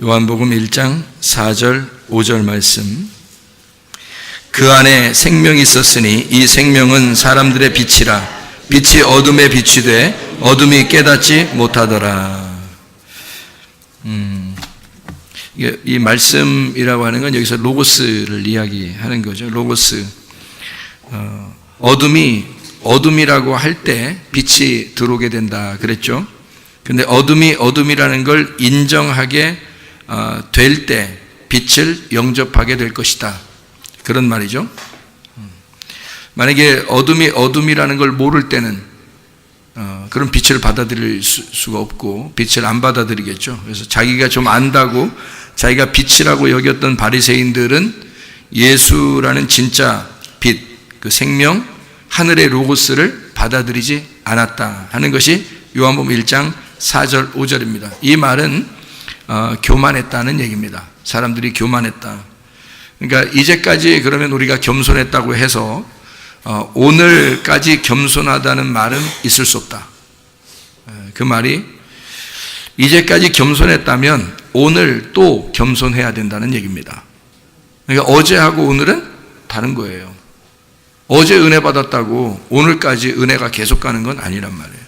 요한복음 1장 4절 5절 말씀. 그 안에 생명이 있었으니 이 생명은 사람들의 빛이라. 빛이 어둠에 비추되 어둠이 깨닫지 못하더라. 이 말씀이라고 하는 건 여기서 로고스를 이야기하는 거죠. 로고스. 어둠이라고 할 때 빛이 들어오게 된다 그랬죠. 근데 어둠이라는 걸 인정하게 될 때 빛을 영접하게 될 것이다. 그런 말이죠. 만약에 어둠이라는 걸 모를 때는 그런 빛을 받아들일 수가 없고 빛을 안 받아들이겠죠. 그래서 자기가 좀 안다고 자기가 빛이라고 여겼던 바리새인들은 예수라는 진짜 빛, 그 생명, 하늘의 로고스를 받아들이지 않았다 하는 것이 요한복음 1장 4절 5절입니다. 이 말은 교만했다는 얘기입니다. 사람들이 교만했다. 그러니까 이제까지 그러면 우리가 겸손했다고 해서 오늘까지 겸손하다는 말은 있을 수 없다. 그 말이 이제까지 겸손했다면 오늘 또 겸손해야 된다는 얘기입니다. 그러니까 어제하고 오늘은 다른 거예요. 어제 은혜 받았다고 오늘까지 은혜가 계속 가는 건 아니란 말이에요.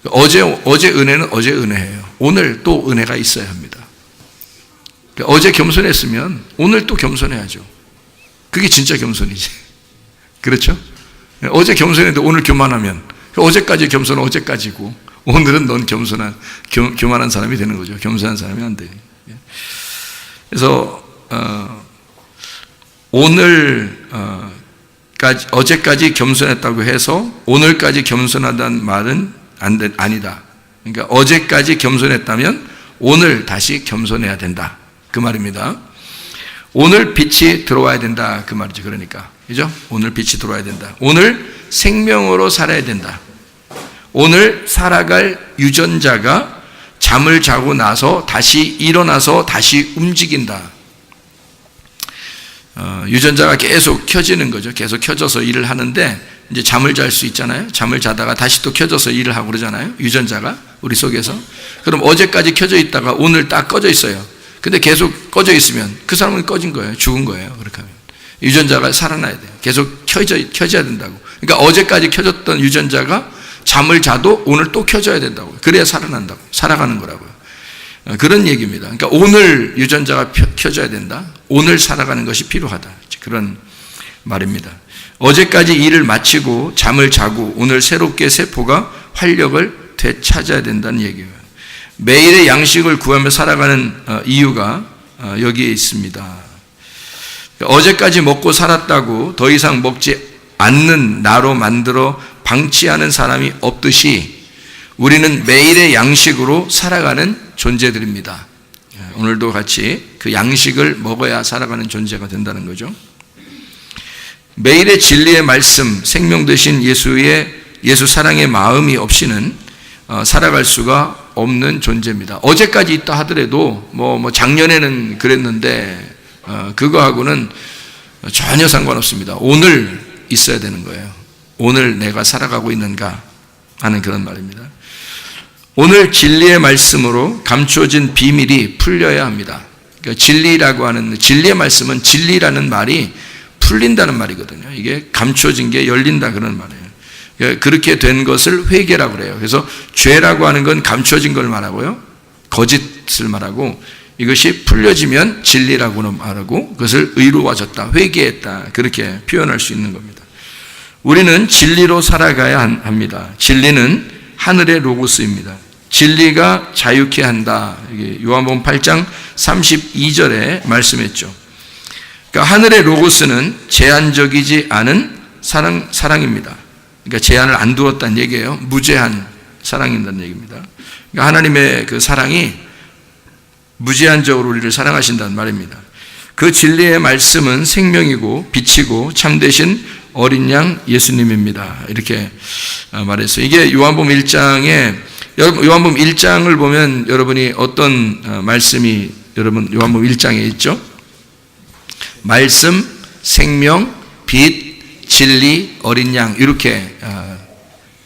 어제 은혜는 어제 은혜예요. 오늘 또 은혜가 있어야 합니다. 어제 겸손했으면 오늘 또 겸손해야죠. 그게 진짜 겸손이지. 그렇죠? 어제 겸손했는데 오늘 교만하면 어제까지 겸손은 어제까지고 오늘은 넌 교만한 사람이 되는 거죠. 겸손한 사람이 안 돼. 그래서 어제까지 겸손했다고 해서 오늘까지 겸손하다는 말은 아니다. 그러니까 어제까지 겸손했다면 오늘 다시 겸손해야 된다. 그 말입니다. 오늘 빛이 들어와야 된다. 그 말이죠. 그러니까. 그죠? 오늘 빛이 들어와야 된다. 오늘 생명으로 살아야 된다. 오늘 살아갈 유전자가 잠을 자고 나서 다시 일어나서 다시 움직인다. 유전자가 계속 켜지는 거죠. 계속 켜져서 일을 하는데 이제 잠을 잘 수 있잖아요. 잠을 자다가 다시 또 켜져서 일을 하고 그러잖아요. 유전자가 우리 속에서. 그럼 어제까지 켜져 있다가 오늘 딱 꺼져 있어요. 근데 계속 꺼져 있으면 그 사람은 꺼진 거예요. 죽은 거예요. 그렇게 하면. 유전자가 살아나야 돼요. 계속 켜져야 된다고. 그러니까 어제까지 켜졌던 유전자가 잠을 자도 오늘 또 켜져야 된다고. 그래야 살아난다고. 살아가는 거라고요. 그런 얘기입니다. 그러니까 오늘 유전자가 켜져야 된다. 오늘 살아가는 것이 필요하다. 그런 말입니다. 어제까지 일을 마치고 잠을 자고 오늘 새롭게 세포가 활력을 되찾아야 된다는 얘기예요. 매일의 양식을 구하며 살아가는 이유가 여기에 있습니다. 어제까지 먹고 살았다고 더 이상 먹지 않는 나로 만들어 방치하는 사람이 없듯이 우리는 매일의 양식으로 살아가는 존재들입니다. 오늘도 같이 그 양식을 먹어야 살아가는 존재가 된다는 거죠. 매일의 진리의 말씀, 생명 되신 예수 사랑의 마음이 없이는 살아갈 수가 없는 존재입니다. 어제까지 있다 하더라도 작년에는 그랬는데 그거하고는 전혀 상관없습니다. 오늘 있어야 되는 거예요. 오늘 내가 살아가고 있는가 하는 그런 말입니다. 오늘 진리의 말씀으로 감춰진 비밀이 풀려야 합니다. 그러니까 진리라고 하는 진리의 말씀은 진리라는 말이 풀린다는 말이거든요. 이게 감춰진 게 열린다 그런 말이에요. 그러니까 그렇게 된 것을 회개라고 그래요. 그래서 죄라고 하는 건 감춰진 걸 말하고요. 거짓을 말하고 이것이 풀려지면 진리라고는 말하고 그것을 의로워졌다, 회개했다 그렇게 표현할 수 있는 겁니다. 우리는 진리로 살아가야 합니다. 진리는 하늘의 로고스입니다. 진리가 자유케 한다. 요한복음 8장 32절에 말씀했죠. 그러니까 하늘의 로고스는 제한적이지 않은 사랑입니다. 그러니까 제한을 안 두었다는 얘기예요. 무제한 사랑이라는 얘기입니다. 그러니까 하나님의 그 사랑이 무제한적으로 우리를 사랑하신다는 말입니다. 그 진리의 말씀은 생명이고 빛이고 참되신 어린 양 예수님입니다. 이렇게 말했어요. 이게 요한복음 1장에 요한복음 1장을 보면 여러분이 어떤 말씀이 여러분 요한복음 1장에 있죠? 말씀, 생명, 빛, 진리, 어린 양 이렇게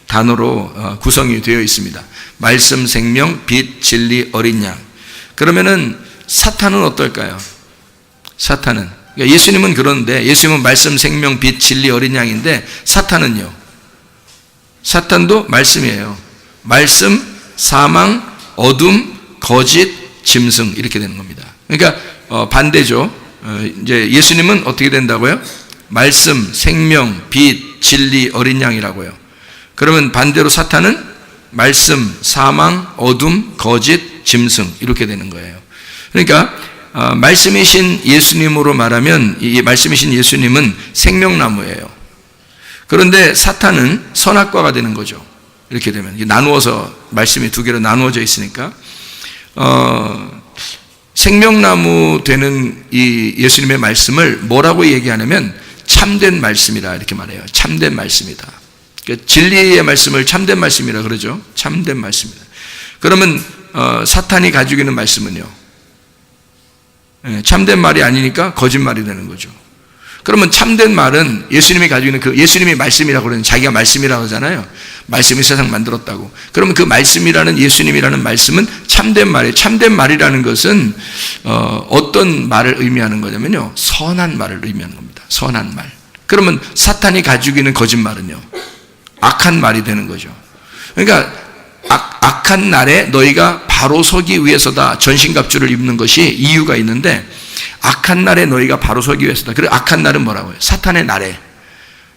단어로 구성이 되어 있습니다. 말씀, 생명, 빛, 진리, 어린 양. 그러면은 사탄은 어떨까요? 사탄은, 그러니까 예수님은 그런데, 예수님은 말씀, 생명, 빛, 진리, 어린 양인데, 사탄은요? 사탄도 말씀이에요. 말씀, 사망, 어둠, 거짓, 짐승, 이렇게 되는 겁니다. 그러니까 반대죠. 이제 예수님은 어떻게 된다고요? 말씀, 생명, 빛, 진리, 어린 양이라고요. 그러면 반대로 사탄은 말씀, 사망, 어둠, 거짓, 짐승, 이렇게 되는 거예요. 그러니까 말씀이신 예수님으로 말하면, 이 말씀이신 예수님은 생명나무예요. 그런데 사탄은 선악과가 되는 거죠. 이렇게 되면 나누어서, 말씀이 두 개로 나누어져 있으니까 생명나무 되는 이 예수님의 말씀을 뭐라고 얘기하냐면 참된 말씀이라 이렇게 말해요. 참된 말씀이다. 그러니까 진리의 말씀을 참된 말씀이라 그러죠. 참된 말씀이다. 그러면 사탄이 가지고 있는 말씀은요, 참된 말이 아니니까 거짓말이 되는 거죠. 그러면 참된 말은 예수님이 가지고 있는 그 예수님이 말씀이라고 그러는, 자기가 말씀이라고 하잖아요. 말씀이 세상 만들었다고. 그러면 그 말씀이라는, 예수님이라는 말씀은 참된 말이에요. 참된 말이라는 것은 어떤 말을 의미하는 거냐면요, 선한 말을 의미하는 겁니다. 선한 말. 그러면 사탄이 가지고 있는 거짓말은요, 악한 말이 되는 거죠. 그러니까 악한 날에 너희가 바로 서기 위해서다, 전신갑주를 입는 것이 이유가 있는데, 악한 날에 너희가 바로 서기 위해서다. 그리고 악한 날은 뭐라고요? 사탄의 날에,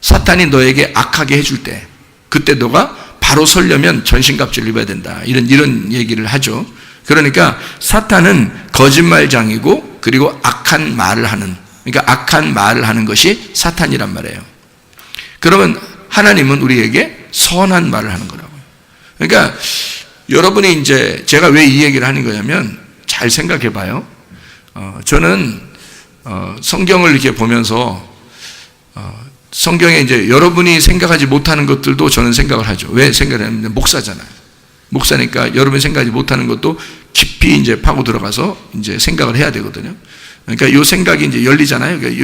사탄이 너에게 악하게 해줄 때, 그때 너가 바로 서려면 전신갑주를 입어야 된다, 이런 얘기를 하죠. 그러니까 사탄은 거짓말장이고, 그리고 악한 말을 하는, 그러니까 악한 말을 하는 것이 사탄이란 말이에요. 그러면 하나님은 우리에게 선한 말을 하는 거라고요. 그러니까 여러분이 이제, 제가 왜 이 얘기를 하는 거냐면, 잘 생각해 봐요. 저는 성경을 이렇게 보면서 성경에 이제 여러분이 생각하지 못하는 것들도 저는 생각을 하죠. 왜 생각을 하냐면 목사잖아요. 목사니까 여러분이 생각하지 못하는 것도 깊이 이제 파고 들어가서 이제 생각을 해야 되거든요. 그러니까 이 생각이 이제 열리잖아요. 그러니까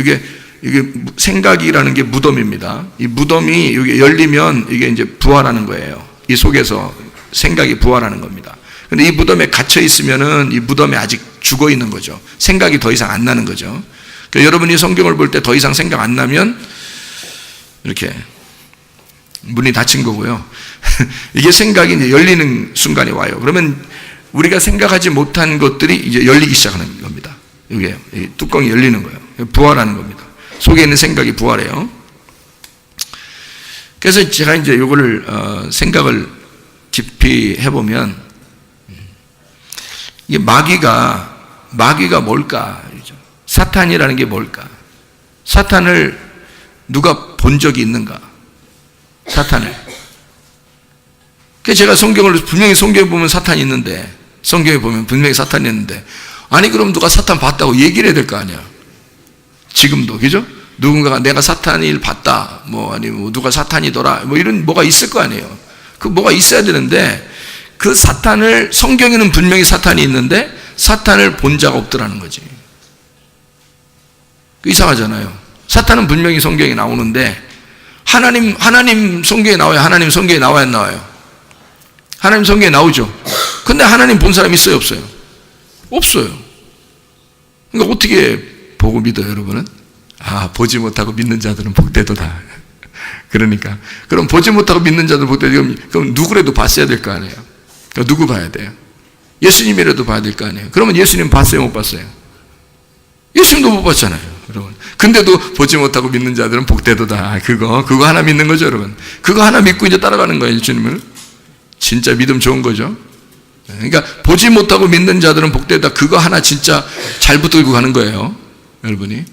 이게 생각이라는 게 무덤입니다. 이 무덤이 이게 열리면 이게 이제 부활하는 거예요. 이 속에서 생각이 부활하는 겁니다. 근데 이 무덤에 갇혀 있으면은 이 무덤에 아직 죽어 있는 거죠. 생각이 더 이상 안 나는 거죠. 그러니까 여러분이 성경을 볼 때 더 이상 생각 안 나면 이렇게 문이 닫힌 거고요. 이게 생각이 이제 열리는 순간이 와요. 그러면 우리가 생각하지 못한 것들이 이제 열리기 시작하는 겁니다. 이게 뚜껑이 열리는 거예요. 부활하는 겁니다. 속에 있는 생각이 부활해요. 그래서 제가 이제 이거를 생각을 깊이 해보면, 이게 마귀가 뭘까? 사탄이라는 게 뭘까? 사탄을 누가 본 적이 있는가? 사탄을. 그래서 제가 분명히 성경에 보면 사탄이 있는데, 성경에 보면 분명히 사탄이 있는데, 아니 그럼 누가 사탄 봤다고 얘기를 해야 될 거 아니야. 지금도, 그죠? 누군가가 내가 사탄을 봤다, 아니면 누가 사탄이더라, 이런 뭐가 있을 거 아니에요. 그 뭐가 있어야 되는데, 그 사탄을, 성경에는 분명히 사탄이 있는데 사탄을 본 자가 없더라는 거지. 이상하잖아요. 사탄은 분명히 성경에 나오는데, 하나님 성경에 나와요? 하나님 성경에 나와야 안 나와요? 하나님 성경에 나오죠. 근데 하나님 본 사람 있어요, 없어요? 없어요. 그러니까 어떻게 보고 믿어요, 여러분은? 보지 못하고 믿는 자들은 복되도다. 그러니까 그럼 보지 못하고 믿는 자들 복되도, 그럼 누구라도 봤어야 될 거 아니에요. 그러니까 누구 봐야 돼요? 예수님이라도 봐야 될 거 아니에요. 그러면 예수님 봤어요, 못 봤어요? 예수님도 못 봤잖아요, 여러분. 근데도 보지 못하고 믿는 자들은 복되도다. 그거 하나 믿는 거죠, 여러분. 그거 하나 믿고 이제 따라가는 거예요, 예수님을. 진짜 믿음 좋은 거죠. 그러니까 보지 못하고 믿는 자들은 복되다. 그거 하나 진짜 잘 붙들고 가는 거예요, 여러분이.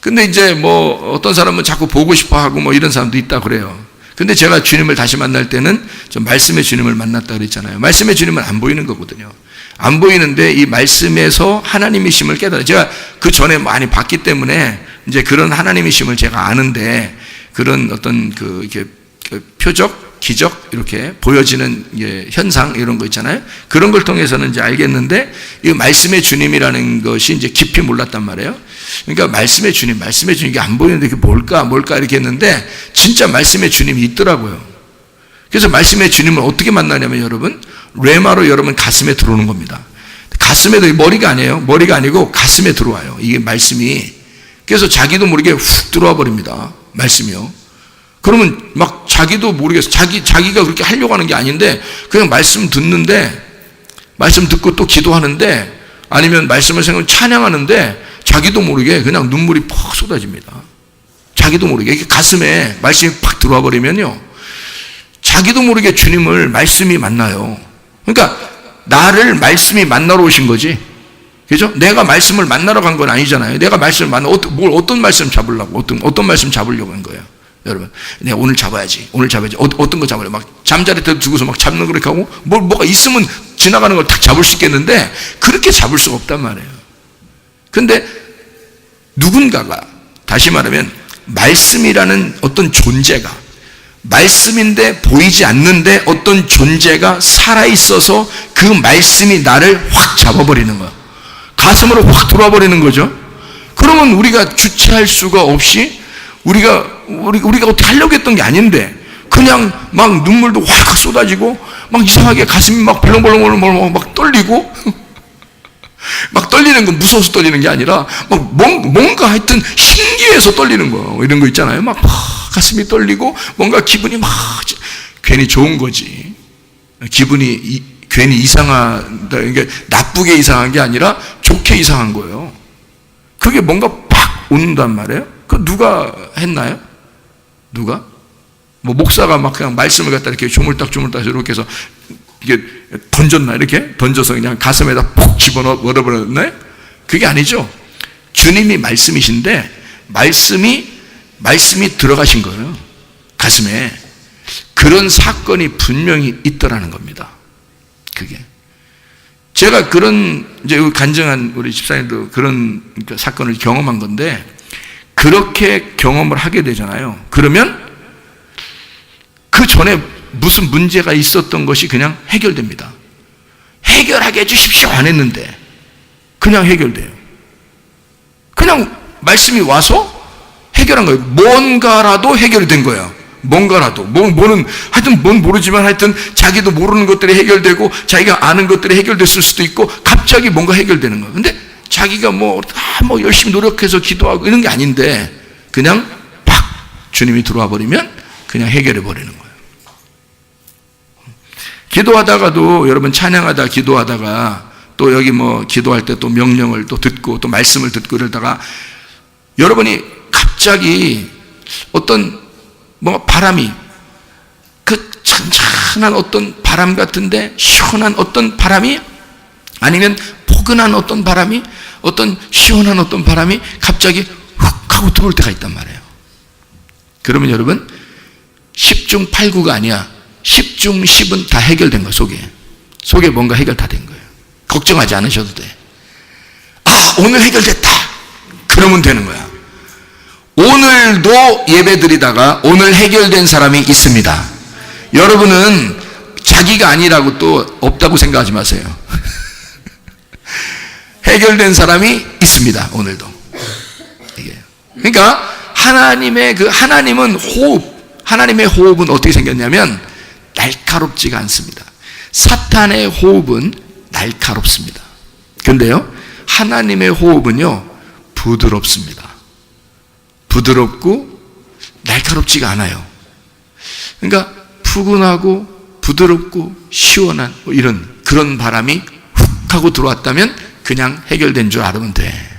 근데 이제 어떤 사람은 자꾸 보고 싶어 하고 이런 사람도 있다 그래요. 근데 제가 주님을 다시 만날 때는 좀 말씀의 주님을 만났다 그랬잖아요. 말씀의 주님은 안 보이는 거거든요. 안 보이는데 이 말씀에서 하나님이심을 깨달아요. 제가 그 전에 많이 봤기 때문에 이제 그런 하나님이심을 제가 아는데, 그런 어떤 이렇게 표적, 기적 이렇게 보여지는 현상 이런 거 있잖아요. 그런 걸 통해서는 이제 알겠는데, 이 말씀의 주님이라는 것이 이제 깊이 몰랐단 말이에요. 그러니까 말씀의 주님 이게 안 보이는데 이게 뭘까 이렇게 했는데, 진짜 말씀의 주님이 있더라고요. 그래서 말씀의 주님을 어떻게 만나냐면, 여러분, 레마로 여러분 가슴에 들어오는 겁니다. 가슴에도, 머리가 아니에요. 머리가 아니고 가슴에 들어와요. 이게 말씀이. 그래서 자기도 모르게 훅 들어와 버립니다. 말씀이요. 그러면 막 자기도 모르겠어. 자기가 그렇게 하려고 하는 게 아닌데 그냥 말씀 듣는데, 말씀 듣고 또 기도하는데, 아니면 말씀을 생각하면 찬양하는데 자기도 모르게 그냥 눈물이 퍽 쏟아집니다. 자기도 모르게. 이게 가슴에 말씀이 팍 들어와 버리면요, 자기도 모르게 주님을 말씀이 만나요. 그러니까 나를 말씀이 만나러 오신 거지. 그죠? 내가 말씀을 만나러 간 건 아니잖아요. 내가 말씀을 어떤 말씀 잡으려고, 어떤 말씀 잡으려고 한 거예요. 여러분, 내가 오늘 잡아야지. 어떤 거 잡으려고. 막 잠자리 때 두고서 막 잡는 그렇게 하고, 뭐가 있으면 지나가는 걸 딱 잡을 수 있겠는데, 그렇게 잡을 수가 없단 말이에요. 근데 누군가가, 다시 말하면, 말씀이라는 어떤 존재가, 말씀인데 보이지 않는데 어떤 존재가 살아있어서 그 말씀이 나를 확 잡아버리는 거야. 가슴으로 확 들어와 버리는 거죠. 그러면 우리가 주체할 수가 없이 우리가 어떻게 하려고 했던 게 아닌데 그냥 막 눈물도 확 쏟아지고 막 이상하게 가슴이 막 벌렁벌렁 막 떨리고 막 떨리는 건 무서워서 떨리는 게 아니라 막 뭔가 하여튼 신기해서 떨리는 거, 이런 거 있잖아요. 막 가슴이 떨리고 뭔가 기분이 막 괜히 좋은 거지. 기분이 괜히 이상하다. 그러니까 나쁘게 이상한 게 아니라 좋게 이상한 거예요. 그게 뭔가 팍 온단 말이에요. 그 누가 했나요? 누가? 뭐 목사가 막 그냥 말씀을 갖다 이렇게 조물딱 이렇게 해서 이게 던졌나? 이렇게 던져서 그냥 가슴에다 푹 집어넣어버렸나요? 그게 아니죠. 주님이 말씀이신데 말씀이 들어가신 거예요. 가슴에. 그런 사건이 분명히 있더라는 겁니다. 그게. 제가 그런, 이제 간증한 우리 집사님도 그런 사건을 경험한 건데, 그렇게 경험을 하게 되잖아요. 그러면 그 전에 무슨 문제가 있었던 것이 그냥 해결됩니다. 해결하게 해주십시오 안 했는데 그냥 해결돼요. 그냥 말씀이 와서 해결한 거예요. 뭔가라도 해결이 된 거예요. 뭔가라도. 뭐는, 하여튼 뭔 모르지만 하여튼 자기도 모르는 것들이 해결되고 자기가 아는 것들이 해결됐을 수도 있고 갑자기 뭔가 해결되는 거예요. 근데 자기가 뭐 열심히 노력해서 기도하고 이런 게 아닌데 그냥 팍 주님이 들어와 버리면 그냥 해결해 버리는 거예요. 기도하다가도 여러분 찬양하다 기도하다가 또 여기 뭐 기도할 때 또 명령을 또 듣고 또 말씀을 듣고 이러다가 여러분이 갑자기 어떤 뭔가 바람이 그 찬찬한 어떤 바람 같은데 시원한 어떤 바람이 아니면 포근한 어떤 바람이 어떤 시원한 어떤 바람이 갑자기 훅 하고 들어올 때가 있단 말이에요. 그러면 여러분 10중 8구가 아니야. 10중 10은 다 해결된 거야. 속에 뭔가 해결 다 된 거예요. 걱정하지 않으셔도 돼. 아, 오늘 해결됐다. 그러면 되는 거야. 오늘도 예배 드리다가 오늘 해결된 사람이 있습니다. 여러분은 자기가 아니라고 또 없다고 생각하지 마세요. 해결된 사람이 있습니다. 오늘도. 이게. 그러니까 하나님은 하나님의 호흡은 어떻게 생겼냐면 날카롭지가 않습니다. 사탄의 호흡은 날카롭습니다. 근데요, 하나님의 호흡은요, 부드럽습니다. 부드럽고 날카롭지가 않아요. 그러니까 푸근하고 부드럽고 시원한 뭐 이런 그런 바람이 훅 하고 들어왔다면 그냥 해결된 줄 알으면 돼.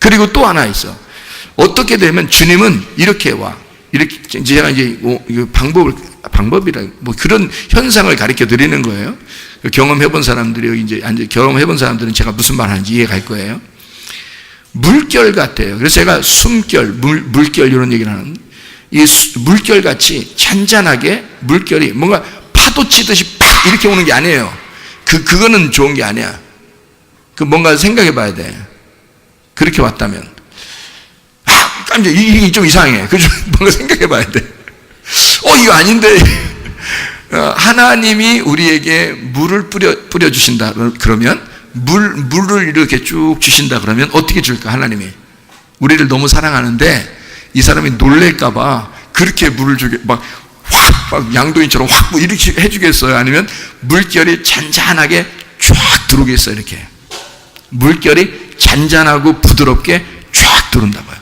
그리고 또 하나 있어. 어떻게 되면 주님은 이렇게 와. 이렇게 제가 이제 방법이라 뭐 그런 현상을 가르쳐 드리는 거예요. 경험해본 사람들이 이제 경험해본 사람들은 제가 무슨 말 하는지 이해가 갈 거예요. 물결 같아요. 그래서 제가 숨결, 물결 이런 얘기를 하는 이 물결 같이 잔잔하게 물결이 뭔가 파도 치듯이 팍 이렇게 오는 게 아니에요. 그거는 좋은 게 아니야. 뭔가 생각해 봐야 돼. 그렇게 왔다면. 깜짝 이게 좀 이상해. 그죠? 뭔가 생각해 봐야 돼. 이거 아닌데. 하나님이 우리에게 물을 뿌려 주신다. 그러면 물을 이렇게 쭉 주신다 그러면 어떻게 줄까? 하나님이 우리를 너무 사랑하는데 이 사람이 놀랄까봐 그렇게 물을 주게 막 양동이처럼 확 이렇게 해주겠어요? 아니면 물결이 잔잔하게 쫙 들어오겠어요. 이렇게 물결이 잔잔하고 부드럽게 쫙 들어온다고요.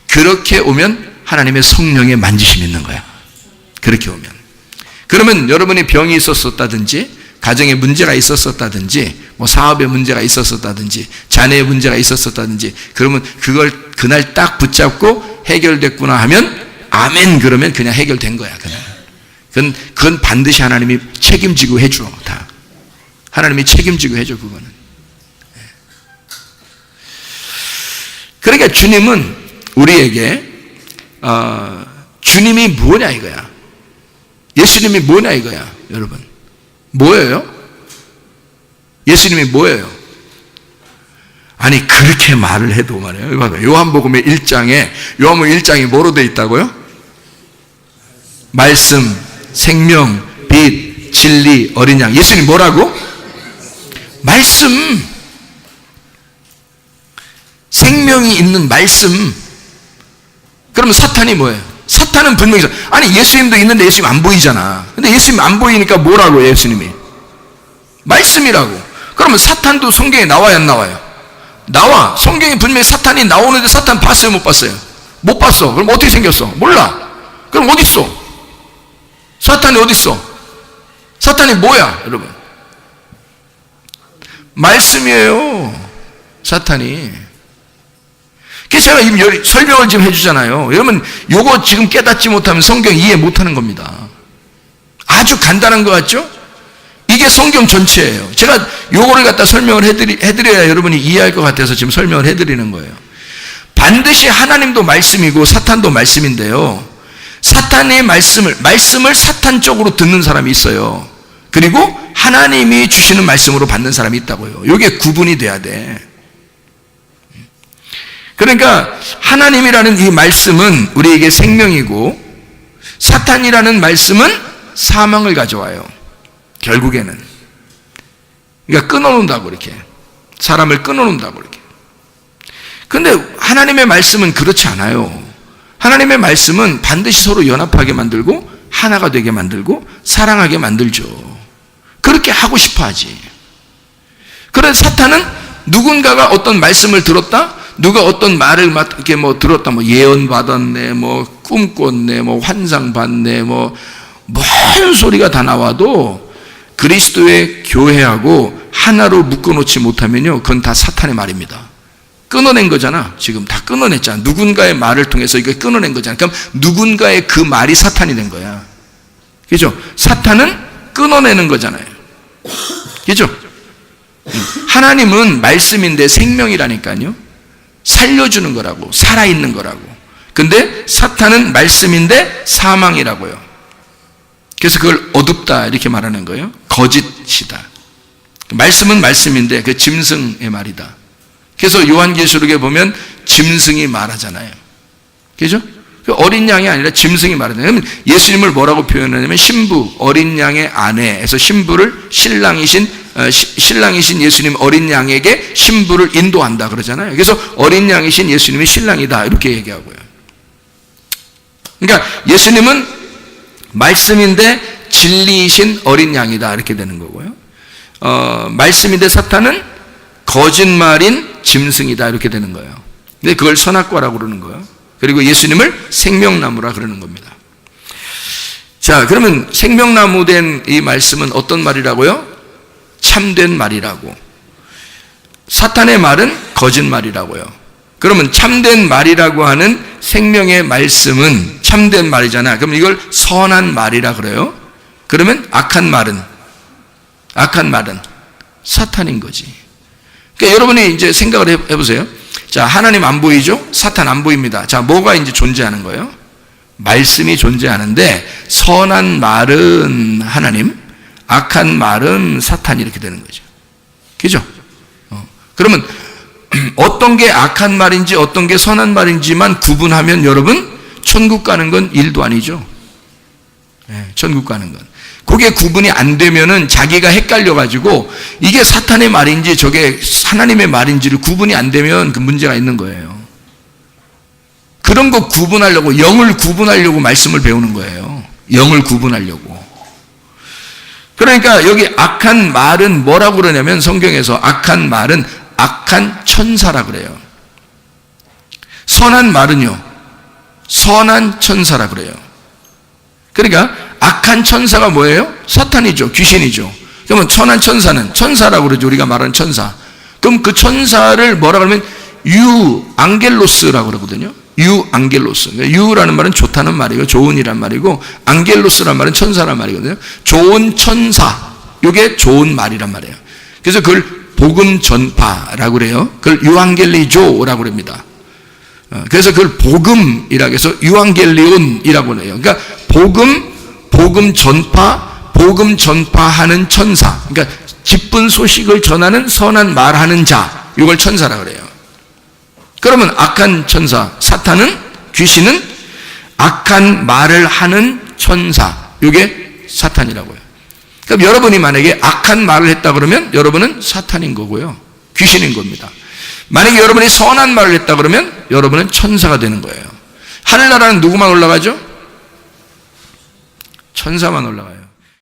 그렇게 오면 하나님의 성령의 만지심이 있는 거야. 그렇게 오면. 그러면 여러분이 병이 있었다든지 가정에 문제가 있었다든지 뭐 사업에 문제가 있었다든지 자녀의 문제가 있었다든지 그러면 그걸 그날 딱 붙잡고 해결됐구나 하면 아멘 그러면 그냥 해결된 거야. 그건 반드시 하나님이 책임지고 해줘. 다 하나님이 책임지고 해줘. 그거는. 그러니까 주님은 우리에게 주님이 뭐냐 이거야. 예수님이 뭐냐 이거야. 여러분 뭐예요? 예수님이 뭐예요? 아니 그렇게 말을 해도 말이에요. 요한복음의 1장에 요한복음 1장이 뭐로 돼 있다고요? 말씀, 생명, 빛, 진리, 어린 양. 예수님 뭐라고? 말씀. 생명이 있는 말씀. 그러면 사탄이 뭐예요? 사탄은 분명히 아니 예수님도 있는데 예수님 안 보이잖아. 근데 예수님 안 보이니까 뭐라고 예수님이? 말씀이라고. 그러면 사탄도 성경에 나와야 안 나와요? 나와. 성경에 분명히 사탄이 나오는데 사탄 봤어요 못 봤어요? 못 봤어. 그럼 어떻게 생겼어? 몰라. 그럼 어디 있어? 사탄이 어디 있어? 사탄이 뭐야 여러분? 말씀이에요. 사탄이. 그래서 제가 설명을 지금 해주잖아요. 여러분 요거 지금 깨닫지 못하면 성경 이해 못하는 겁니다. 아주 간단한 것 같죠? 이게 성경 전체예요. 제가 요거를 갖다 설명을 해드려야 여러분이 이해할 것 같아서 지금 설명을 해드리는 거예요. 반드시 하나님도 말씀이고 사탄도 말씀인데요. 사탄의 말씀을 사탄 쪽으로 듣는 사람이 있어요. 그리고 하나님이 주시는 말씀으로 받는 사람이 있다고요. 요게 구분이 돼야 돼. 그러니까 하나님이라는 이 말씀은 우리에게 생명이고 사탄이라는 말씀은 사망을 가져와요. 결국에는. 그러니까 끊어놓는다고 이렇게. 사람을 끊어놓는다고 이렇게. 근데 하나님의 말씀은 그렇지 않아요. 하나님의 말씀은 반드시 서로 연합하게 만들고 하나가 되게 만들고 사랑하게 만들죠. 그렇게 하고 싶어 하지. 그래서 사탄은 누군가가 어떤 말씀을 들었다? 누가 어떤 말을 이렇게 뭐 들었다, 뭐 예언 받았네, 뭐 꿈꿨네, 뭐 환상 봤네, 뭔 소리가 다 나와도 그리스도의 교회하고 하나로 묶어놓지 못하면요, 그건 다 사탄의 말입니다. 끊어낸 거잖아. 지금 다 끊어냈잖아. 누군가의 말을 통해서 이거 끊어낸 거잖아. 그럼 누군가의 그 말이 사탄이 된 거야. 그죠? 사탄은 끊어내는 거잖아요. 그죠? 하나님은 말씀인데 생명이라니까요. 살려주는 거라고, 살아있는 거라고. 근데 사탄은 말씀인데 사망이라고요. 그래서 그걸 어둡다 이렇게 말하는 거예요. 거짓이다. 말씀은 말씀인데 그 짐승의 말이다. 그래서 요한계시록에 보면 짐승이 말하잖아요. 그죠? 어린 양이 아니라 짐승이 말하잖아요. 예수님을 뭐라고 표현하냐면 신부, 어린 양의 아내에서 신부를 신랑이신 예수님 어린 양에게 신부를 인도한다 그러잖아요. 그래서 어린 양이신 예수님이 신랑이다 이렇게 얘기하고요. 그러니까 예수님은 말씀인데 진리이신 어린 양이다 이렇게 되는 거고요. 말씀인데 사탄은 거짓말인 짐승이다 이렇게 되는 거예요. 근데 그걸 선악과라고 그러는 거예요. 그리고 예수님을 생명나무라 그러는 겁니다. 자, 그러면 생명나무 된 이 말씀은 어떤 말이라고요? 참된 말이라고. 사탄의 말은 거짓말이라고요. 그러면 참된 말이라고 하는 생명의 말씀은 참된 말이잖아. 그럼 이걸 선한 말이라 그래요. 그러면 악한 말은 사탄인 거지. 그러니까 여러분이 이제 생각을 해보세요. 자, 하나님 안 보이죠? 사탄 안 보입니다. 자, 뭐가 이제 존재하는 거예요? 말씀이 존재하는데 선한 말은 하나님, 악한 말은 사탄 이렇게 되는 거죠. 그죠? 그러면 어떤 게 악한 말인지 어떤 게 선한 말인지만 구분하면 여러분 천국 가는 건 일도 아니죠. 네, 천국 가는 건. 그게 구분이 안 되면은 자기가 헷갈려가지고 이게 사탄의 말인지 저게 하나님의 말인지를 구분이 안 되면 그 문제가 있는 거예요. 그런 거 구분하려고, 영을 구분하려고 말씀을 배우는 거예요. 영을 구분하려고. 그러니까 여기 악한 말은 뭐라고 그러냐면 성경에서 악한 말은 악한 천사라 그래요. 선한 말은요, 선한 천사라 그래요. 그러니까 악한 천사가 뭐예요? 사탄이죠. 귀신이죠. 그러면 선한 천사는 천사라고 그러죠. 우리가 말하는 천사. 그럼 그 천사를 뭐라 그러면 유앙겔로스라고 그러거든요. 유앙겔로스. 유라는 말은 좋다는 말이고 좋은이란 말이고, 앙겔로스란 말은 천사란 말이거든요. 좋은 천사, 이게 좋은 말이란 말이에요. 그래서 그걸 복음 전파라고 그래요. 그걸 유앙겔리조라고 그럽니다. 그래서 그걸 복음이라고 해서 유앙겔리온이라고 해요. 그러니까 복음 전파, 전파하는 천사. 그러니까 기쁜 소식을 전하는 선한 말하는 자, 이걸 천사라고 그래요. 그러면 악한 천사, 사탄은, 귀신은 악한 말을 하는 천사, 이게 사탄이라고요. 그럼 여러분이 만약에 악한 말을 했다 그러면 여러분은 사탄인 거고요, 귀신인 겁니다. 만약에 여러분이 선한 말을 했다 그러면 여러분은 천사가 되는 거예요. 하늘나라는 누구만 올라가죠? 천사만 올라가요.